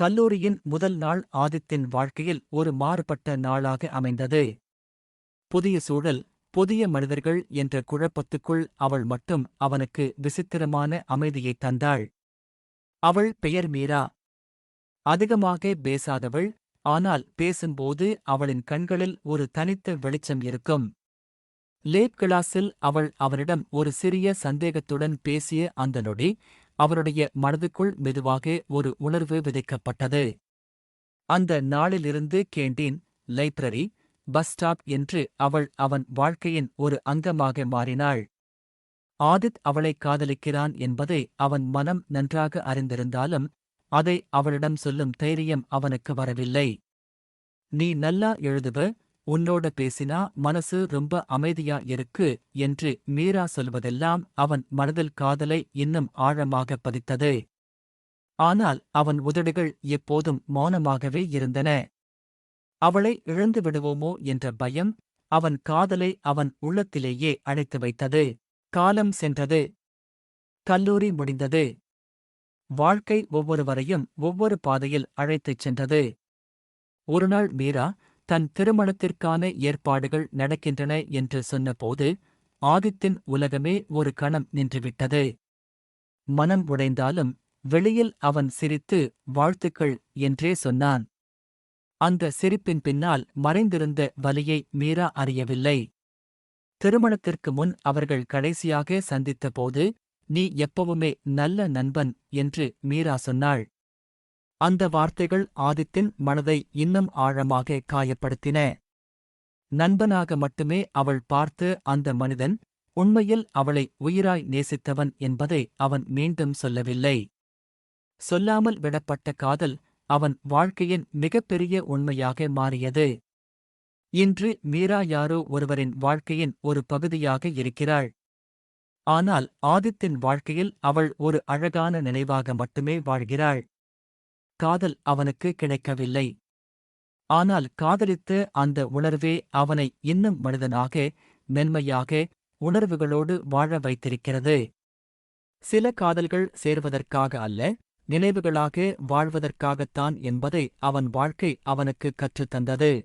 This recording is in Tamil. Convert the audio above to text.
கல்லூரியின் முதல் நாள் ஆதித்தின் வாழ்க்கையில் ஒரு மாறுபட்ட நாளாக அமைந்தது. புதிய சூழல், புதிய மனிதர்கள் என்ற குழப்பத்துக்குள் அவள் மட்டும் அவனுக்கு விசித்திரமான அமைதியைத் தந்தாள். அவள் பெயர் மீரா. அதிகமாக பேசாதவள், ஆனால் பேசும்போது அவளின் கண்களில் ஒரு தனித்த வெளிச்சம் இருக்கும். லேப் கிளாஸில் அவள் அவனிடம் ஒரு சிறிய சந்தேகத்துடன் பேசிய அந்த நொடி, அவருடைய மனதுக்குள் மெதுவாக ஒரு உணர்வு விதைக்கப்பட்டது. அந்த நாளிலிருந்து கேண்டீன், லைப்ரரி, பஸ் ஸ்டாப் என்று அவள் அவன் வாழ்க்கையின் ஒரு அங்கமாக மாறினாள். ஆதித் அவளை காதலிக்கிறான் என்பதை அவன் மனம் நன்றாக அறிந்திருந்தாலும், அதை அவளிடம் சொல்லும் தைரியம் அவனுக்கு வரவில்லை. "நீ நல்லா எழுதுவ, உன்னோட பேசினா மனசு ரொம்ப அமைதியா இருக்கு" என்று மீரா சொல்வதெல்லாம் அவன் மனதில் காதலை இன்னும் ஆழமாக பதித்தது. ஆனால் அவன் உதடுகள் எப்போதும் மௌனமாகவே இருந்தன. அவளை இழந்து விடுவோமோ என்ற பயம் அவன் காதலை அவன் உள்ளத்திலேயே அடைத்து வைத்தது. காலம் சென்றது. கல்லூரி முடிந்தது. வாழ்க்கை ஒவ்வொருவரையும் ஒவ்வொரு பாதையில் அழைத்துச் சென்றது. ஒருநாள் மீரா தன் திருமணத்திற்கான ஏற்பாடுகள் நடக்கின்றன என்று சொன்னபோது, ஆதித்தின் உலகமே ஒரு கணம் நின்றுவிட்டது. மனம் உடைந்தாலும் வெளியில் அவன் சிரித்து வாழ்த்துக்கள் என்றே சொன்னான். அந்த சிரிப்பின் பின்னால் மறைந்திருந்த வலியை மீரா அறியவில்லை. திருமணத்திற்கு முன் அவர்கள் கடைசியாக சந்தித்தபோது, "நீ எப்பவுமே நல்ல நண்பன்" என்று மீரா சொன்னாள். அந்த வார்த்தைகள் ஆதித்தின் மனதை இன்னும் ஆழமாக காயப்படுத்தின. நண்பனாக மட்டுமே அவள் பார்த்த அந்த மனிதன், உண்மையில் அவளை உயிராய் நேசித்தவன் என்பதை அவன் மீண்டும் சொல்லவில்லை. சொல்லாமல் விடப்பட்ட காதல் அவன் வாழ்க்கையின் மிகப்பெரிய உண்மையாக மாறியது. இன்று மீரா யாரோ ஒருவரின் வாழ்க்கையின் ஒரு பகுதியாக இருக்கிறாள். ஆனால் ஆதித்தின் வாழ்க்கையில் அவள் ஒரு அழகான நினைவாக மட்டுமே வாழ்கிறாள். காதல் அவனுக்கு கிடைக்கவில்லை. ஆனால் காதலித்த அந்த உணர்வே அவனை இன்னும் மனிதனாக, மென்மையாக, உணர்வுகளோடு வாழ வைத்திருக்கிறது. சில காதல்கள் சேர்வதற்காக அல்ல, நினைவுகளாக வாழ்வதற்காகத்தான் என்பதை அவன் வாழ்க்கை அவனுக்கு கற்றுத்தந்தது.